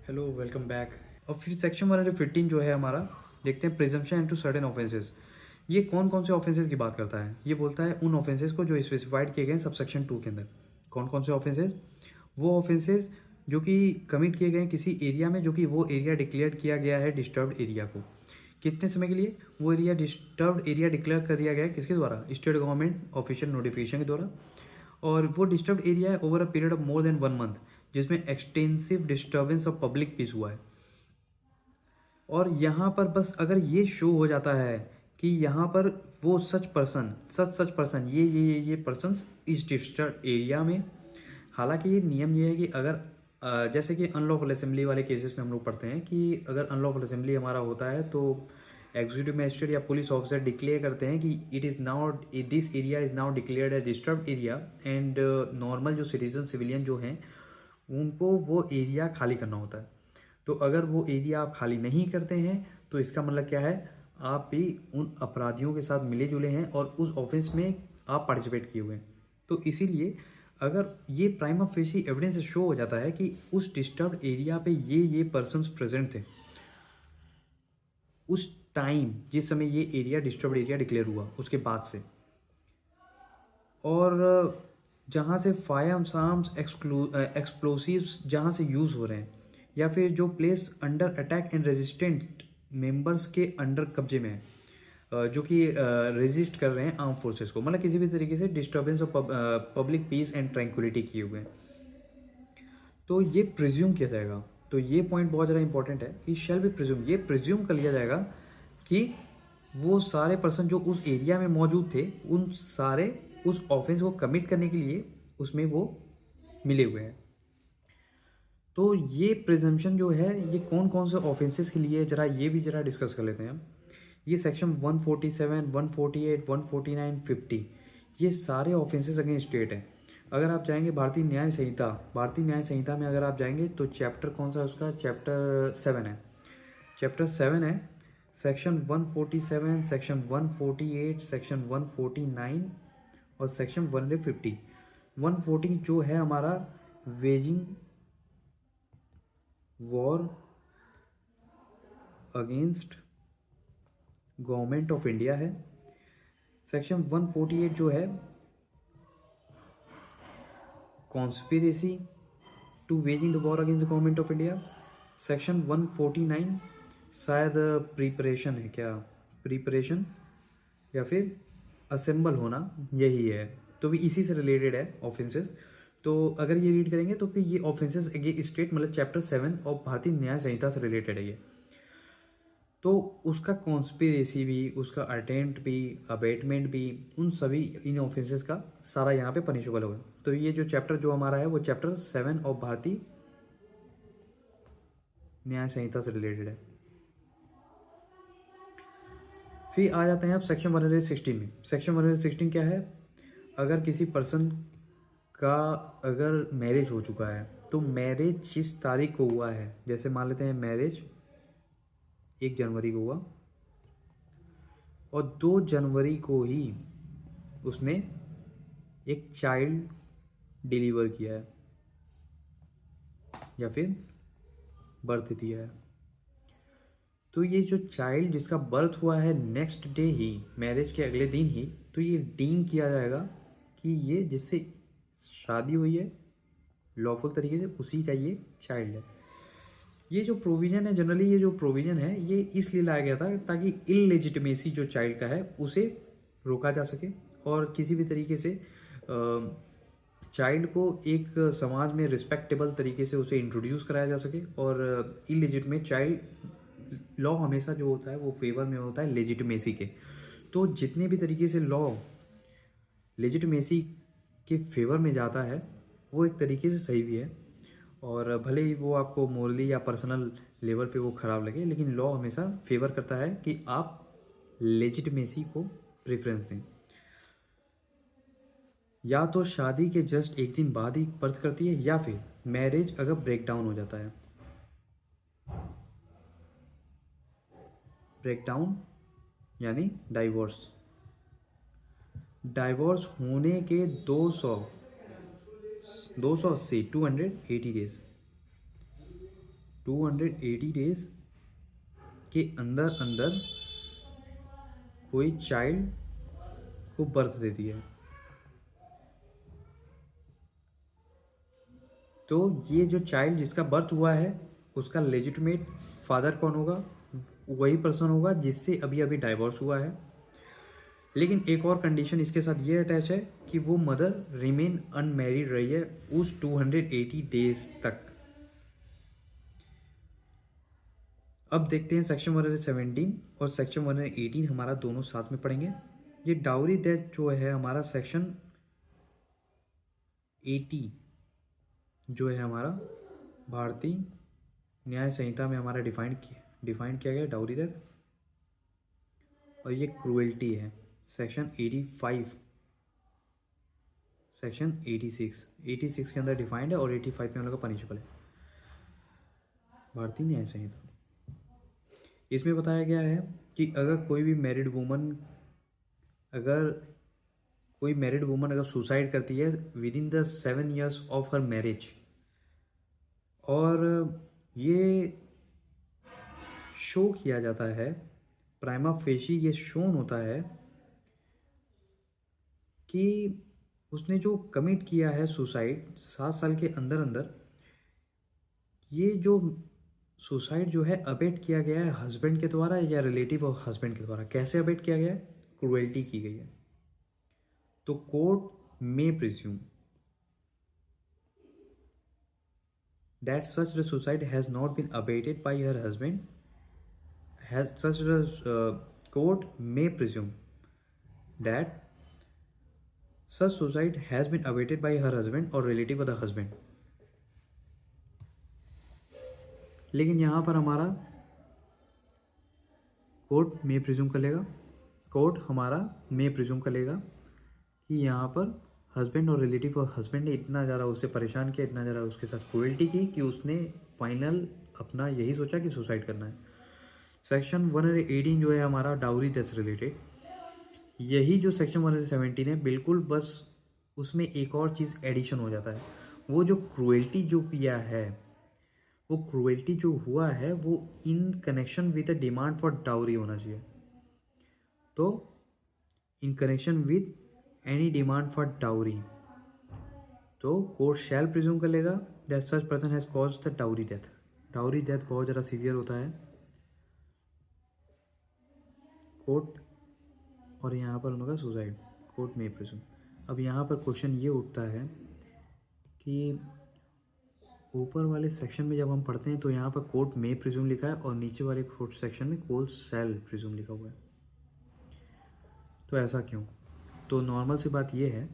Hello welcome back. और फिर section 115 जो है हमारा, देखते हैं प्रिजम्पशन इनटू सर्टेन ऑफेंसेस। ये कौन कौन से ऑफेंसेस की बात करता है? ये बोलता है उन ऑफेंसेस को जो स्पेसिफाइड किए गए हैं सबसेक्शन 2 के अंदर। कौन कौन से ऑफेंसेस? वो ऑफेंसेस जो कि कमिट किए गए हैं किसी एरिया में, जो कि वो एरिया डिक्लेयर किया गया है डिस्टर्ब्ड एरिया को। कितने समय के लिए वो एरिया डिस्टर्ब्ड एरिया डिक्लेयर कर दिया गया है? किसके द्वारा? स्टेट गवर्नमेंट ऑफिशियल नोटिफिकेशन के द्वारा। और वो डिस्टर्ब एरिया है over a period of more than 1 month, जिसमें extensive disturbance of public peace हुआ है। और यहाँ पर बस अगर ये शो हो जाता है कि यहाँ पर वो सच पर्सन ये पर्सन इस डिस्टर्ब एरिया में। हालांकि ये नियम ये है कि अगर जैसे कि अनलॉफुल असेंबली वाले केसेस में हम लोग पढ़ते हैं कि अगर अनलॉफुल असेंबली हमारा होता है तो एग्जीक्यूटिव मजिस्ट्रेट या पुलिस ऑफिसर डिक्लेयर करते हैं कि it is now this area is now declared as disturb area, and normal जो सिटीजन सिविलियन जो हैं उनको वो एरिया खाली करना होता है। तो अगर वो एरिया आप खाली नहीं करते हैं तो इसका मतलब क्या है? आप भी उन अपराधियों के साथ मिले जुले हैं और उस ऑफेंस में आप पार्टिसिपेट किए हुए हैं। तो इसीलिए अगर ये प्राइमा फेसी एविडेंस शो हो जाता है कि उस डिस्टर्ब एरिया पे ये पर्सन्स प्रेजेंट थे उस टाइम जिस समय ये एरिया डिस्टर्ब एरिया डिक्लेयर हुआ उसके बाद से, और जहाँ से फायर आर्म्स एक्सप्लोसिव्स जहाँ से यूज़ हो रहे हैं, या फिर जो place under attack and resistant members के अंडर कब्जे में है, जो कि रेजिस्ट कर रहे हैं आर्म फोर्सेस को, मतलब किसी भी तरीके से disturbance of public piece and tranquillity किए हुए हैं, तो ये प्रिज्यूम किया जाएगा। तो ये पॉइंट बहुत ज़्यादा इंपॉर्टेंट है कि शैल बी प्रिज्यूम, ये प्रिज्यूम कर लिया जाएगा कि वो सारे पर्सन जो उस एरिया में मौजूद थे उन सारे उस ऑफेंस को कमिट करने के लिए उसमें वो मिले हुए हैं। तो ये प्रिजम्पशन जो है ये कौन कौन से ऑफेंसेस के लिए, जरा ये भी जरा डिस्कस कर लेते हैं हम। ये सेक्शन 147, 148, 149, 50, ये सारे ऑफेंसेस अगेंस्ट स्टेट हैं। अगर आप जाएंगे भारतीय न्याय संहिता में अगर आप जाएंगे तो चैप्टर कौन सा है उसका? चैप्टर 7 है। चैप्टर 7 है, सेक्शन 147, सेक्शन 148, सेक्शन 149 और सेक्शन 150। 140 जो है हमारा waging war against government of India है। सेक्शन 148 जो है conspiracy to waging the war against the government of India. Section 149 शायद प्रिपरेशन है क्या? प्रिपरेशन या फिर असेंबल होना, यही है। तो भी इसी से रिलेटेड है ऑफेंसेस। तो अगर ये रीड करेंगे तो फिर ये ऑफेंसेस ये स्टेट मतलब चैप्टर 7 और भारतीय न्याय संहिता से रिलेटेड है ये। तो उसका कॉन्स्पिरेसी भी, उसका अटेम्प्ट भी, अबेटमेंट भी, उन सभी इन ऑफेंसेस का सारा यहाँ पे पनिशेबल होगा। तो ये जो चैप्टर जो हमारा है वो चैप्टर 7 ऑफ भारतीय न्याय संहिता से रिलेटेड है। फिर आ जाते हैं अब सेक्शन 116 में। सेक्शन 116 क्या है? अगर किसी पर्सन का अगर मैरिज हो चुका है तो मैरिज जिस तारीख को हुआ है, जैसे मान लेते हैं मैरिज 1 जनवरी को हुआ और 2 जनवरी को ही उसने एक चाइल्ड डिलीवर किया है या फिर बर्थ दिया है, तो ये जो चाइल्ड जिसका बर्थ हुआ है नेक्स्ट डे ही, मैरिज के अगले दिन ही, तो ये डीम किया जाएगा कि ये जिससे शादी हुई है लॉफुल तरीके से उसी का ये चाइल्ड है। ये जो प्रोविज़न है, जनरली ये जो प्रोविज़न है ये इसलिए लाया गया था ताकि इललेजिटिमेसी जो चाइल्ड का है उसे रोका जा सके और किसी भी तरीके से चाइल्ड को एक समाज में रिस्पेक्टेबल तरीके से उसे इंट्रोड्यूस कराया जा सके। और इलेजिटिमेट चाइल्ड लॉ हमेशा जो होता है वो फेवर में होता है लेजिटिमेसी के। तो जितने भी तरीके से लॉ लेजिटिमेसी के फेवर में जाता है वो एक तरीके से सही भी है, और भले ही वो आपको मोरली या पर्सनल लेवल पे वो ख़राब लगे, लेकिन लॉ हमेशा फेवर करता है कि आप लेजिटिमेसी को प्रेफरेंस दें। या तो शादी के जस्ट एक दिन बाद ही बर्थ करती है या फिर मैरिज अगर ब्रेक डाउन हो जाता है। ब्रेक डाउन यानी डाइवोर्स। डाइवोर्स होने के 280 डेज 280 डेज के अंदर अंदर कोई चाइल्ड को बर्थ देती है, तो ये जो चाइल्ड जिसका बर्थ हुआ है उसका लेजिटिमेट फादर कौन होगा? वही पर्सन होगा जिससे अभी अभी डाइवोर्स हुआ है। लेकिन एक और कंडीशन इसके साथ ये अटैच है कि वो मदर रिमेन अनमैरिड रही है उस 280 डेज तक। अब देखते हैं सेक्शन 117 और सेक्शन 118 हमारा दोनों साथ में पढ़ेंगे। ये डाउरी डेथ जो है हमारा सेक्शन 80 जो है हमारा भारतीय न्याय संहिता में हमारा डिफाइन किया गया डाउरी डेथ, और ये क्रूएल्टी है सेक्शन 85, सेक्शन 86 के अंदर डिफाइंड है और 85 में हम लोग का पनिशेबल है भारतीय न्याय संहिता। इसमें बताया गया है कि अगर कोई मैरिड वुमन अगर सुसाइड करती है with in the 7 years of her marriage, और ये शो किया जाता है, प्राइमा फेशी ये शोन होता है कि उसने जो कमिट किया है सुसाइड 7 साल के अंदर अंदर, ये जो सुसाइड जो है अबेट किया गया है हस्बैंड के द्वारा या रिलेटिव ऑफ हस्बैंड के द्वारा। कैसे अबेट किया गया है? क्रूएल्टी की गई है। तो court may presume that such a suicide has not been abated by her husband, court may presume that such suicide has been abated by her husband or relative of the husband। लेकिन यहाँ पर हमारा court मे presume कर लेगा, कि यहाँ पर husband और रिलेटिव और हस्बैंड ने इतना ज़्यादा उससे परेशान किया, इतना ज़्यादा उसके साथ क्रूएल्टी की कि उसने फाइनल अपना यही सोचा कि सुसाइड करना है। सेक्शन 118 जो है हमारा डाउरी डेथ रिलेटेड, यही जो सेक्शन 117 है बिल्कुल बस उसमें एक और चीज़ एडिशन हो जाता है। वो जो क्रूएल्टी जो किया है, वो क्रूएल्टी जो हुआ है वो in connection with the demand for dowry होना चाहिए। तो in connection with any demand for dowry, तो कोर्ट शैल प्रिज्यूम कर लेगा that such person has caused the dowry death. Dowry death बहुत ज़्यादा सीवियर होता है कोर्ट, और यहाँ पर उनका सुसाइड कोर्ट में प्रिज्यूम। अब यहाँ पर क्वेश्चन ये उठता है कि ऊपर वाले सेक्शन में जब हम पढ़ते हैं तो यहाँ पर कोर्ट में प्रिज्यूम लिखा है और नीचे वाले कोर्ट सेक्शन में कोर्ट शैल प्रिज्यूम लिखा हुआ है। तो ऐसा क्यों? तो नॉर्मल सी बात ये है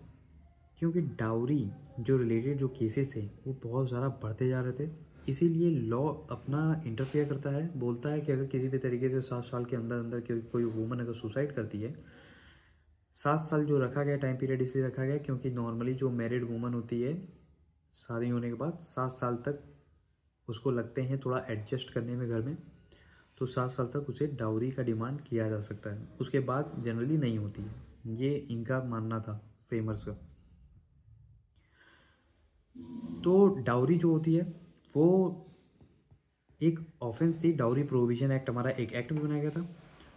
क्योंकि डाउरी जो रिलेटेड जो केसेस थे वो बहुत ज़्यादा बढ़ते जा रहे थे, इसीलिए लॉ अपना इंटरफेयर करता है, बोलता है कि अगर किसी भी तरीके से 7 साल के अंदर अंदर कोई वूमन अगर सुसाइड करती है, 7 साल जो रखा गया टाइम पीरियड इसलिए रखा गया क्योंकि नॉर्मली जो मैरिड वूमन होती है शादी होने के बाद 7 साल तक उसको लगते हैं थोड़ा एडजस्ट करने में घर में, तो 7 साल तक उसे डाउरी का डिमांड किया जा सकता है, उसके बाद जनरली नहीं होती है। ये इनका मानना था फेमर्स का। तो डाउरी जो होती है वो एक ऑफेंस थी, डाउरी प्रोविजन एक्ट हमारा एक एक्ट में बनाया गया था,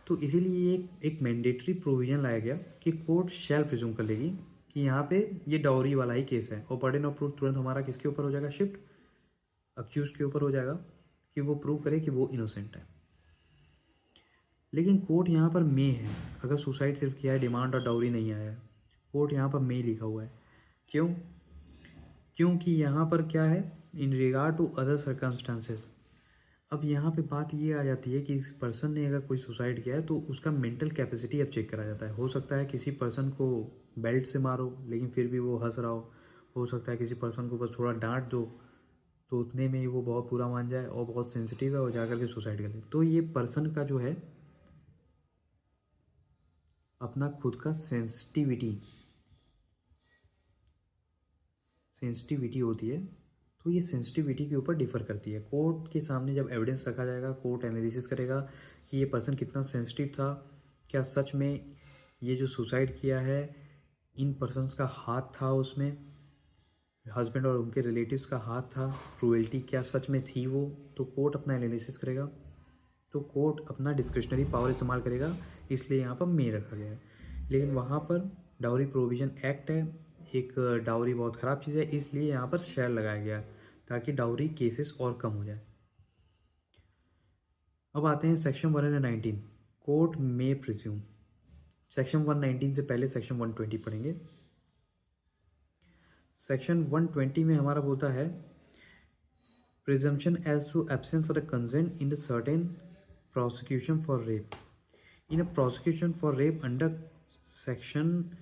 तो इसीलिए एक मैंडेटरी प्रोविजन लाया गया कि कोर्ट शैल प्रिज्यूम कर लेगी कि यहाँ पे ये डाउरी वाला ही केस है, और बर्डन ऑफ प्रूफ तुरंत हमारा किसके ऊपर हो जाएगा? शिफ्ट अक्यूज्ड के ऊपर हो जाएगा कि वो प्रूव करे कि वो इनोसेंट है। लेकिन कोर्ट यहाँ पर मे है, अगर सुसाइड सिर्फ किया है, डिमांड और डाउरी नहीं आया है, कोर्ट यहाँ पर मे लिखा हुआ है। क्यों? क्योंकि यहाँ पर क्या है? In regard to other circumstances. अब यहाँ पे बात ये आ जाती है कि इस पर्सन ने अगर कोई सुसाइड किया है तो उसका मेंटल कैपेसिटी अब चेक करा जाता है। हो सकता है किसी पर्सन को बेल्ट से मारो लेकिन फिर भी वो हंस रहा हो सकता है किसी पर्सन को बस थोड़ा डांट दो तो उतने में ही वो बहुत बुरा मान जाए और बहुत सेंसिटिव है और जाकर के सुसाइड कर ले। तो ये पर्सन का जो है अपना खुद का सेंसिटिविटी होती है, तो ये सेंसिटिविटी के ऊपर डिफर करती है। कोर्ट के सामने जब एविडेंस रखा जाएगा, कोर्ट एनालिसिस करेगा कि ये पर्सन कितना सेंसिटिव था, क्या सच में ये जो सुसाइड किया है इन पर्सन्स का हाथ था उसमें, हस्बैंड और उनके रिलेटिव्स का हाथ था, क्रूएल्टी क्या सच में थी वो, तो कोर्ट अपना एनालिसिस करेगा। तो कोर्ट अपना डिस्क्रिशनरी पावर इस्तेमाल करेगा, इसलिए यहाँ पर मे रखा गया है। लेकिन वहाँ पर डाउरी प्रोविजन एक्ट है, एक डाउरी बहुत ख़राब चीज़ है, इसलिए यहाँ पर शैल लगाया गया ताकि डाउरी केसेस और कम हो जाए। अब आते हैं सेक्शन 119, कोर्ट मे प्रिज्यूम। सेक्शन 119 से पहले सेक्शन 120 पढ़ेंगे। सेक्शन 120 में हमारा बोलता है presumption as to absence of the consent in a certain prosecution for rape. In a prosecution for rape under section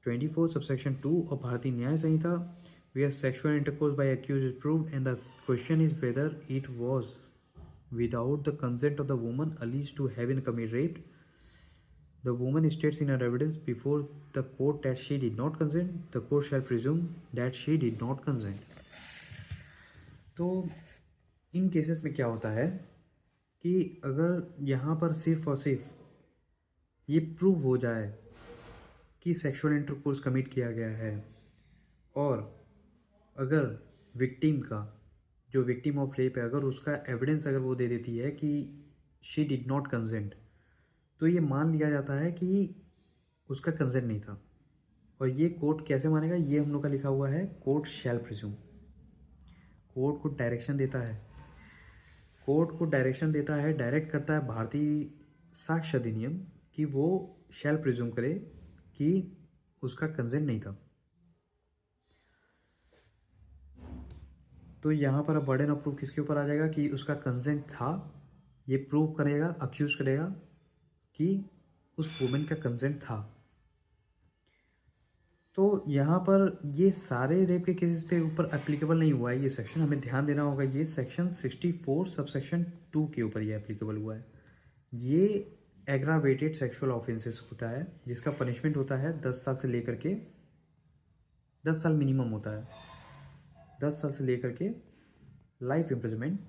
24 subsection 2 of Bharati Nyaya Sanhita, where sexual intercourse by accused is proved and the question is whether it was without the consent of the woman alleged to have been committed rape, the woman states in her evidence before the court that she did not consent, the court shall presume that she did not consent. तो इन cases में क्या होता है कि अगर यहाँ पर सिर्फ और सिर्फ ये प्रूव हो जाए कि सेक्सुअल इंटरकोर्स कमिट किया गया है, और अगर विक्टिम का, जो विक्टिम ऑफ रेप है, अगर उसका एविडेंस अगर वो दे देती है कि शी डिड नॉट कंसेंट, तो ये मान लिया जाता है कि उसका कंसेंट नहीं था। और ये कोर्ट कैसे मानेगा, ये हम लोग का लिखा हुआ है, कोर्ट शैल प्रिज्यूम। कोर्ट को डायरेक्शन देता है, डायरेक्ट करता है भारतीय साक्ष्य अधिनियम कि वो शैल प्रिज्यूम करे कि उसका कंसेंट नहीं था। तो यहाँ पर अब बर्डन ऑफ प्रूफ किसके ऊपर आ जाएगा कि उसका कंसेंट था। ये प्रूव करेगा, अक्यूज करेगा कि उस वुमेन का कंसेंट था। तो यहाँ पर ये सारे रेप के केसेस पे ऊपर एप्लीकेबल नहीं हुआ है ये सेक्शन, हमें ध्यान देना होगा। ये सेक्शन 64 सबसेक्शन 2 के ऊपर ये एप्लीकेबल हुआ है। ये एग्रावेटेड सेक्सुअल ऑफेंसेस होता है जिसका पनिशमेंट होता है 10 साल से लेकर के 10 साल मिनिमम होता है, 10 साल से लेकर के लाइफ इम्प्रिजनमेंट।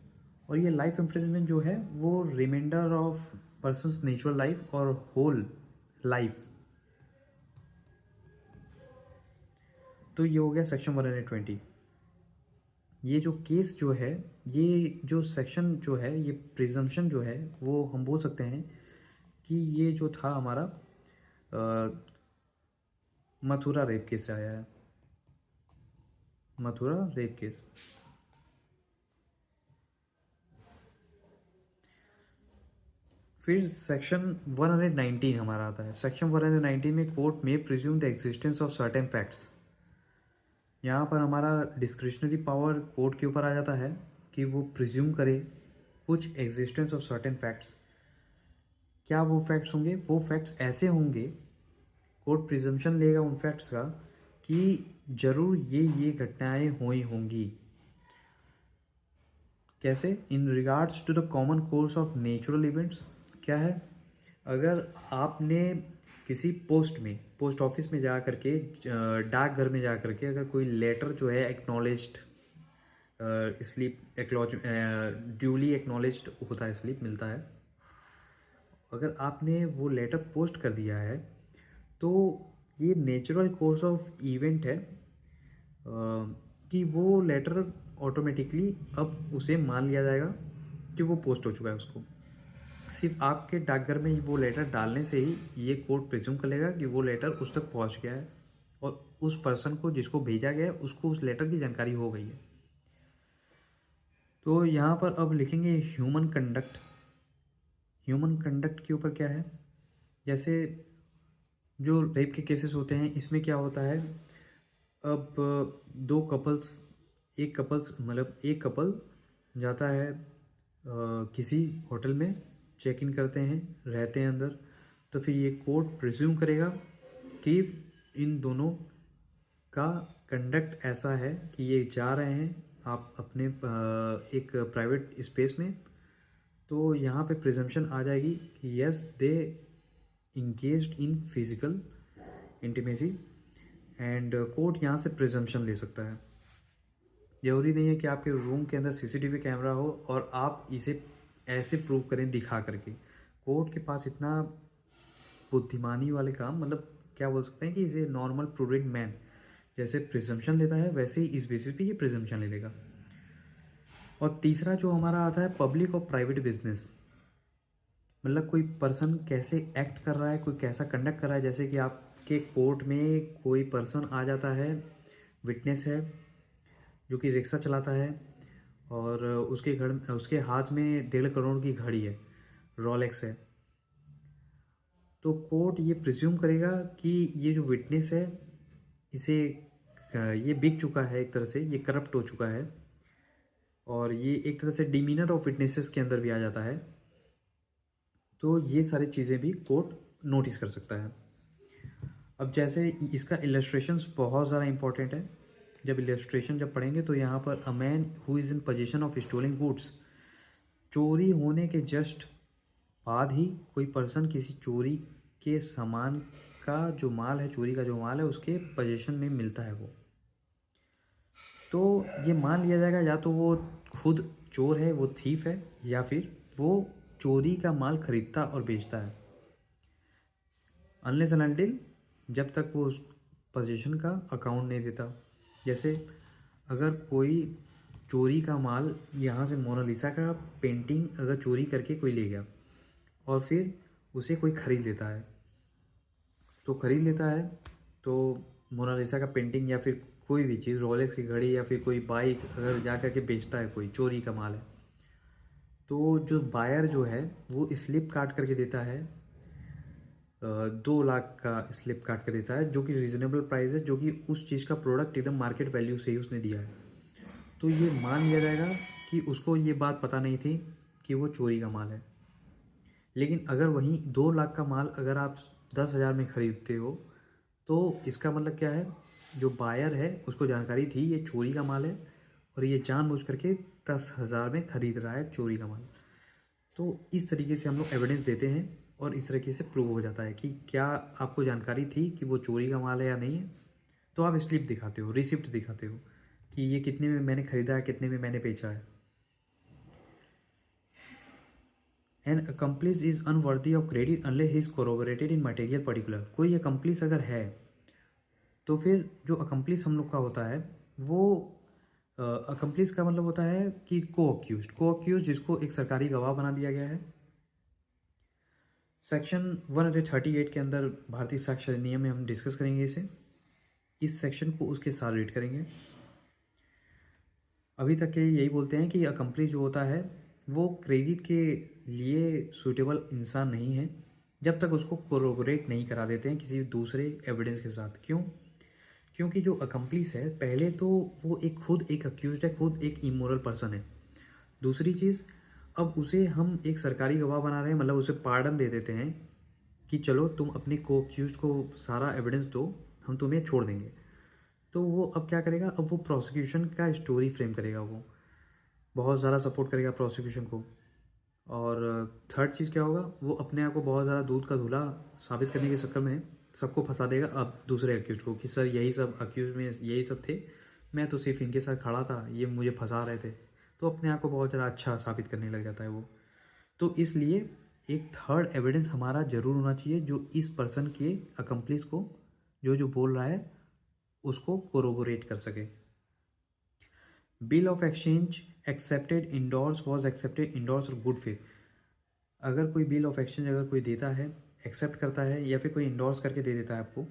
और ये लाइफ इम्प्रिजनमेंट जो है वो reminder of persons natural life और होल लाइफ। तो ये हो गया सेक्शन 120। ये जो केस जो है, ये जो सेक्शन जो है, ये प्रिजम्पशन जो है, वो हम बोल सकते हैं कि ये जो था हमारा मथुरा रेप केस से आया है, मथुरा रेप केस। फिर सेक्शन 119 हमारा आता है। सेक्शन 119 में कोर्ट में presume the existence of certain facts. यहाँ पर हमारा डिस्क्रिशनरी पावर कोर्ट के ऊपर आ जाता है कि वो प्रिज्यूम करे कुछ एग्जिस्टेंस ऑफ सर्टेन फैक्ट्स। क्या वो फैक्ट्स होंगे? वो फैक्ट्स ऐसे होंगे, कोर्ट प्रिजम्पशन लेगा उन फैक्ट्स का कि जरूर ये घटनाएं हुई होंगी। कैसे? In regards to the common course of natural events. क्या है? अगर आपने किसी पोस्ट ऑफिस में जा करके, डाकघर में जा करके अगर कोई लेटर जो है एक्नॉलेज्ड स्लिप ड्यूली एक्नॉलेज्ड होता है, स्लिप मिलता है, अगर आपने वो लेटर पोस्ट कर दिया है तो ये नेचुरल कोर्स ऑफ इवेंट है कि वो लेटर ऑटोमेटिकली अब उसे मान लिया जाएगा कि वो पोस्ट हो चुका है। उसको सिर्फ आपके डाकघर में ही वो लेटर डालने से ही ये कोर्ट प्रिज्यूम कर लेगा कि वो लेटर उस तक पहुंच गया है और उस पर्सन को जिसको भेजा गया है उसको उस लेटर की जानकारी हो गई है। तो यहाँ पर अब लिखेंगे ह्यूमन कंडक्ट। ह्यूमन कंडक्ट के ऊपर क्या है? जैसे जो रेप के केसेस होते हैं इसमें क्या होता है, अब दो कपल्स, एक कपल जाता है किसी होटल में, चेक इन करते हैं, रहते हैं अंदर, तो फिर ये कोर्ट प्रिज्यूम करेगा कि इन दोनों का कंडक्ट ऐसा है कि ये जा रहे हैं आप अपने एक प्राइवेट स्पेस में। तो यहाँ पे प्रिजम्पशन आ जाएगी कि yes they engaged in physical intimacy, and court यहाँ से प्रिजम्पशन ले सकता है। जरूरी नहीं है कि आपके रूम के अंदर सीसीटीवी कैमरा हो और आप इसे ऐसे प्रूव करें दिखा करके। कोर्ट के पास इतना बुद्धिमानी वाले काम, मतलब क्या बोल सकते हैं कि इसे नॉर्मल प्रूडेंट मैन जैसे प्रिजम्पशन लेता है वैसे ही इस बेसिस पे ये प्रिजम्पशन ले लेगा। और तीसरा जो हमारा आता है पब्लिक और प्राइवेट बिजनेस, मतलब कोई पर्सन कैसे एक्ट कर रहा है, कोई कैसा कंडक्ट कर रहा है। जैसे कि आपके कोर्ट में कोई पर्सन आ जाता है, विटनेस है जो कि रिक्शा चलाता है और उसके हाथ में 1.5 करोड़ की घड़ी है, रोलेक्स है, तो कोर्ट ये प्रिज्यूम करेगा कि ये जो विटनेस है इसे ये बिक चुका है, एक तरह से ये करप्ट हो चुका है, और ये एक तरह से डिमीनर ऑफ विटनेसेस के अंदर भी आ जाता है। तो ये सारी चीज़ें भी कोर्ट नोटिस कर सकता है। अब जैसे इसका इलस्ट्रेशंस बहुत ज़्यादा इंपॉर्टेंट है। जब इलस्ट्रेशन जब पढ़ेंगे तो यहाँ पर a man who is in position of strolling goods, चोरी होने के जस्ट बाद ही कोई पर्सन किसी चोरी के सामान का जो माल है, चोरी का जो माल है उसके पोजीशन में मिलता है वो, तो ये मान लिया जाएगा या तो वो खुद चोर है, वो थीफ है, या फिर वो चोरी का माल खरीदता और बेचता है। अनलेस एंड अनटिल जब तक वो उस पोजीशन का अकाउंट नहीं देता। जैसे अगर कोई चोरी का माल यहाँ से मोनालिसा का पेंटिंग अगर चोरी करके कोई ले गया और फिर उसे कोई ख़रीद लेता है, तो मोनालिसा का पेंटिंग या फिर कोई भी चीज़, रोलेक्स की घड़ी या फिर कोई बाइक अगर जा कर के बेचता है, कोई चोरी का माल है, तो जो बायर जो है वो स्लिप काट करके देता है, 2 लाख का स्लिप काट कर देता है, जो कि रीज़नेबल प्राइस है, जो कि उस चीज़ का प्रोडक्ट एकदम मार्केट वैल्यू से ही उसने दिया है। तो ये मान लिया जाएगा कि उसको ये बात पता नहीं थी कि वो चोरी का माल है। लेकिन अगर वहीं 2 लाख का माल अगर आप 10,000 में ख़रीदते हो, तो इसका मतलब क्या है, जो बायर है उसको जानकारी थी ये चोरी का माल है और ये जानबूझ करके 10,000 में ख़रीद रहा है चोरी का माल। तो इस तरीके से हम लोग एविडेंस देते हैं और इस तरीके से प्रूव हो जाता है कि क्या आपको जानकारी थी कि वो चोरी का माल है या नहीं है। तो आप स्लिप दिखाते हो, रिसिप्ट दिखाते हो कि ये कितने में मैंने ख़रीदा है, कितने में मैंने बेचा है। An accomplice is unworthy of credit unless he is corroborated in material particular. कोई अकम्प्लिस अगर है तो फिर जो अकम्प्लिस हम लोग का होता है वो अकम्प्लिस का मतलब होता है कि को अक्यूज जिसको एक सरकारी गवाह बना दिया गया है। सेक्शन 138 के अंदर भारतीय साक्ष्य अधिनियम में हम डिस्कस करेंगे इस सेक्शन को उसके साथ रीड करेंगे। अभी तक के यही बोलते हैं कि अकम्प्लिस जो होता है वो क्रेडिट के लिए सूटेबल इंसान नहीं है जब तक उसको कोरोबोरेट नहीं करा देते हैं किसी दूसरे एविडेंस के साथ। क्यों? क्योंकि जो अकम्प्लिस है पहले तो वो खुद एक अक्यूज्ड है, खुद एक इमोरल पर्सन है। दूसरी चीज़, अब उसे हम एक सरकारी गवाह बना रहे हैं, मतलब उसे पार्डन दे देते हैं कि चलो तुम अपने को अक्यूज्ड को सारा एविडेंस दो, हम तुम्हें छोड़ देंगे। तो वो अब क्या करेगा, अब वो प्रोसिक्यूशन का स्टोरी फ्रेम करेगा, वो बहुत ज़्यादा सपोर्ट करेगा प्रोसिक्यूशन को। और थर्ड चीज़ क्या होगा, वो अपने आप को बहुत ज़्यादा दूध का धुला साबित करने के चक्कर में सबको फंसा देगा अब दूसरे अक्यूज को कि सर यही सब अक्यूज में यही सब थे, मैं तो सिर्फ इनके साथ खड़ा था, ये मुझे फंसा रहे थे। तो अपने आप को बहुत ज़्यादा अच्छा साबित करने लग जाता है वो। तो इसलिए एक थर्ड एविडेंस हमारा ज़रूर होना चाहिए जो इस पर्सन के अकम्प्लिस को जो बोल रहा है उसको कोरोबोरेट कर सके। Bill of exchange accepted endorse was accepted endorse और गुड फेथ। अगर कोई बिल ऑफ एक्सचेंज अगर कोई देता है, एक्सेप्ट करता है या फिर कोई इंडोर्स करके दे देता है आपको,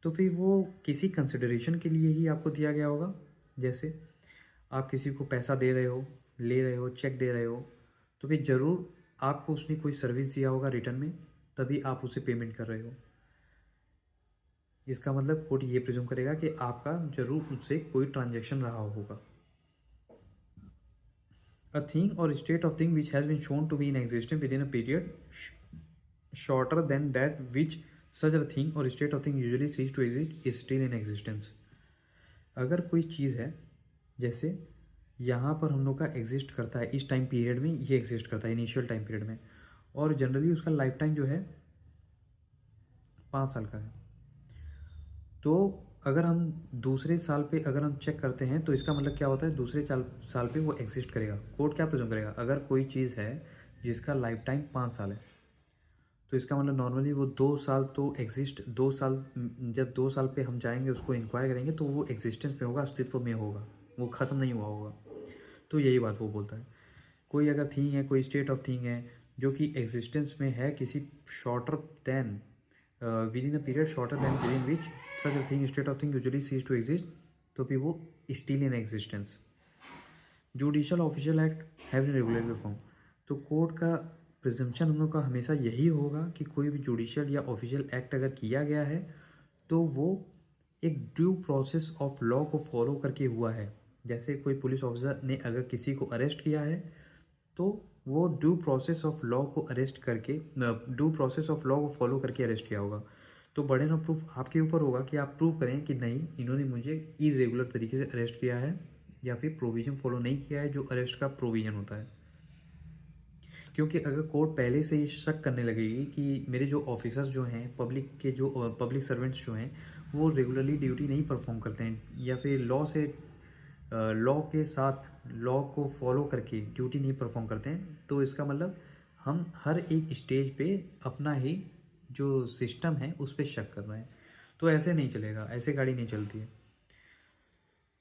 तो फिर वो किसी कंसिडरेशन के लिए ही आपको दिया गया होगा। जैसे आप किसी को पैसा दे रहे हो, ले रहे हो, चेक दे रहे हो, तो फिर ज़रूर आपको उसने कोई सर्विस दिया होगा रिटर्न में, तभी आप उसे पेमेंट कर रहे हो। इसका मतलब कोर्ट ये प्रिज्यूम करेगा कि आपका ज़रूर उससे कोई ट्रांजैक्शन रहा होगा। A thing or state of thing which has been shown to be in existence within a period shorter than that which such a thing or state of thing usually cease to exist is still in existence। अगर कोई चीज़ है, जैसे यहाँ पर हम लोग का exist करता है इस टाइम पीरियड में, ये एग्जिस्ट करता है इनिशियल टाइम पीरियड में, और जनरली उसका लाइफ टाइम जो है 5 साल का है। तो अगर हम दूसरे साल पे अगर हम चेक करते हैं तो इसका मतलब क्या होता है, दूसरे साल पे वो एग्जिस्ट करेगा। कोर्ट क्या प्रिज्यूम करेगा, अगर कोई चीज़ है जिसका लाइफ टाइम 5 साल है, तो इसका मतलब नॉर्मली वो 2 साल तो एग्जिस्ट 2 साल जब 2 साल पे हम जाएंगे उसको इंक्वायर करेंगे तो वो एग्जिस्टेंस में होगा, अस्तित्व में होगा, वो ख़त्म नहीं हुआ होगा। तो यही बात वो बोलता है। कोई अगर थिंग है, कोई स्टेट ऑफ थिंग है जो कि एग्जिस्टेंस में है किसी shorter than within a period shorter than within which such a thing state of thing usually cease to exist, तो फिर वो still in existence. Judicial official act have in regulatory form. तो court का presumption हम लोग का हमेशा यही होगा कि कोई भी जुडिशियल या ऑफिशियल एक्ट अगर किया गया है तो वो एक ड्यू प्रोसेस ऑफ लॉ को फॉलो करके हुआ है। जैसे कोई पुलिस ऑफिसर ने अगर किसी को अरेस्ट किया है तो वो ड्यू प्रोसेस ऑफ लॉ को अरेस्ट करके ड्यू प्रोसेस ऑफ लॉ को फॉलो करके अरेस्ट किया होगा। तो बर्डन ऑफ प्रूफ आपके ऊपर होगा कि आप प्रूव करें कि नहीं, इन्होंने मुझे इरेगुलर तरीके से अरेस्ट किया है या फिर प्रोविज़न फॉलो नहीं किया है जो अरेस्ट का प्रोविज़न होता है। क्योंकि अगर कोर्ट पहले से ही शक करने लगेगी कि मेरे जो ऑफिसर्स जो हैं, पब्लिक के जो पब्लिक सर्वेंट्स जो हैं वो रेगुलरली ड्यूटी नहीं परफॉर्म करते हैं या फिर लॉ के साथ लॉ को फॉलो करके ड्यूटी नहीं परफॉर्म करते हैं, तो इसका मतलब हम हर एक स्टेज पे अपना ही जो सिस्टम है उस पर शक कर रहे हैं। तो ऐसे नहीं चलेगा, ऐसे गाड़ी नहीं चलती है।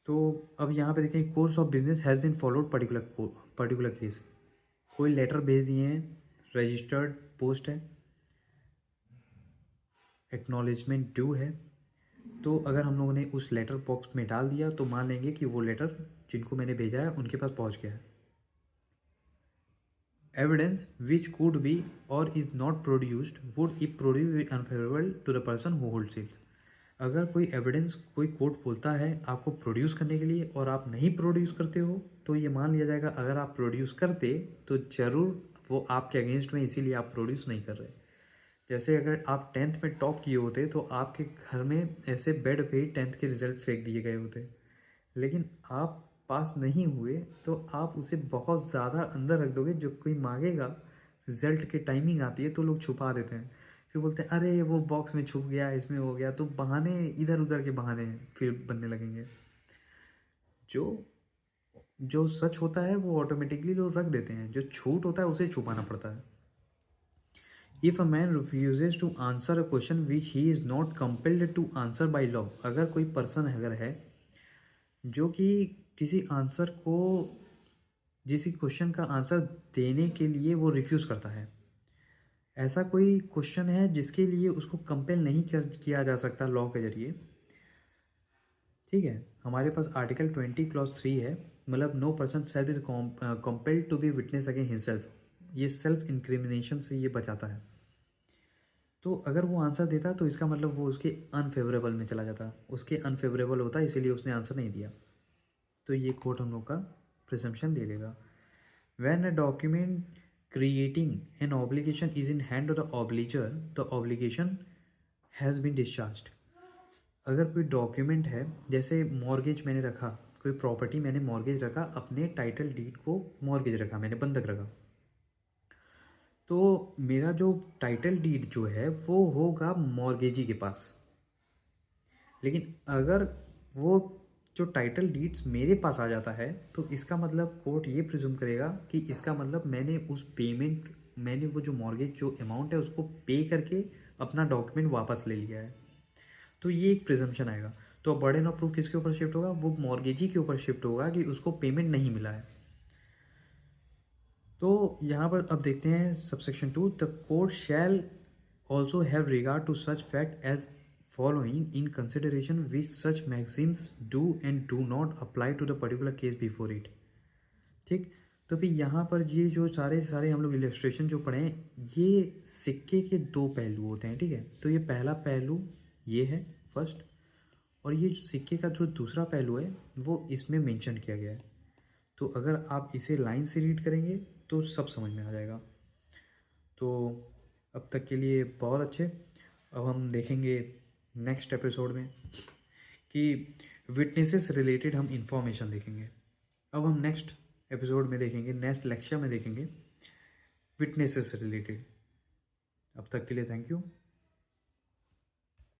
तो अब यहाँ पे देखें, course of business has been followed particular case. कोई लेटर भेज दिए हैं, रजिस्टर्ड पोस्ट है, एक्नॉलेजमेंट ड्यू है, तो अगर हम लोगों ने उस लेटर बॉक्स में डाल दिया तो मान लेंगे कि वो लेटर जिनको मैंने भेजा है उनके पास पहुंच गया है। एविडेंस विच कुड बी और is not produced would if produce unfavourable to the person who holds it. अगर कोई एविडेंस कोई कोर्ट बोलता है आपको प्रोड्यूस करने के लिए और आप नहीं प्रोड्यूस करते हो तो ये मान लिया जाएगा अगर आप प्रोड्यूस करते तो ज़रूर वो आपके अगेंस्ट में, इसीलिए आप प्रोड्यूस नहीं कर रहे। जैसे अगर आप 10th में टॉप किए होते तो आपके घर में ऐसे बेड पे ही 10th के रिजल्ट फेंक दिए गए होते, लेकिन आप पास नहीं हुए तो आप उसे बहुत ज़्यादा अंदर रख दोगे। जो कोई मांगेगा, रिजल्ट की टाइमिंग आती है तो लोग छुपा देते हैं, फिर बोलते हैं अरे वो बॉक्स में छुप गया, इसमें हो गया, तो बहाने इधर उधर के बहाने फिर बनने लगेंगे। जो जो सच होता है वो ऑटोमेटिकली लोग रख देते हैं, जो झूठ होता है उसे छुपाना पड़ता है। If a man refuses to answer a question which he is not compelled to answer by law. अगर कोई पर्सन अगर है जो कि किसी आंसर को, किसी क्वेश्चन का आंसर देने के लिए वो रिफ्यूज़ करता है, ऐसा कोई क्वेश्चन है जिसके लिए उसको कंपेल नहीं किया जा सकता लॉ के जरिए, ठीक है, हमारे पास आर्टिकल 20 क्लॉज 3 है, मतलब no person self is compelled to be witness against himself. ये सेल्फ इंक्रिमिनेशन से ये बचाता है। तो अगर वो आंसर देता तो इसका मतलब वो उसके अनफेवरेबल में चला जाता, उसके अनफेवरेबल होता, इसीलिए उसने आंसर नहीं दिया। तो ये कोर्ट हम लोग का प्रिजम्पशन दे देगा। When a document creating an obligation is in hand of the obligor the obligation has been discharged. अगर कोई डॉक्यूमेंट है, जैसे मॉर्गेज मैंने रखा, कोई प्रॉपर्टी मैंने मॉर्गेज रखा, अपने टाइटल डीड को मॉर्गेज रखा, मैंने बंधक रखा, तो मेरा जो टाइटल डीड जो है वो होगा मॉर्गेजी के पास। लेकिन अगर वो जो टाइटल डीड्स मेरे पास आ जाता है तो इसका मतलब कोर्ट ये प्रिज्यूम करेगा कि इसका मतलब मैंने वो जो मॉर्गेज जो अमाउंट है उसको पे करके अपना डॉक्यूमेंट वापस ले लिया है। तो ये एक प्रिजम्पशन आएगा। तो बर्डन ऑफ प्रूफ किसके ऊपर शिफ्ट होगा? वो मॉर्गेजी के ऊपर शिफ्ट होगा कि उसको पेमेंट नहीं मिला है। तो यहाँ पर अब देखते हैं subsection 2, the court shall also have regard to such fact as following in consideration which such magazines do and do not apply to the particular case before it. ठीक, तो फिर यहाँ पर ये जो सारे हम लोग इलस्ट्रेशन जो पढ़े हैं, ये सिक्के के दो पहलू होते हैं, ठीक है। तो ये पहला पहलू ये है फर्स्ट, और ये जो सिक्के का जो दूसरा पहलू है वो इसमें मेंशन किया गया है। तो अगर आप इसे लाइन से रीड करेंगे तो सब समझ में आ जाएगा। तो अब तक के लिए बहुत अच्छे। अब हम देखेंगे नेक्स्ट एपिसोड में कि विटनेसेस रिलेटेड हम इंफॉर्मेशन देखेंगे। अब हम नेक्स्ट एपिसोड में देखेंगे, नेक्स्ट लेक्चर में देखेंगे विटनेसेस रिलेटेड। अब तक के लिए थैंक यू।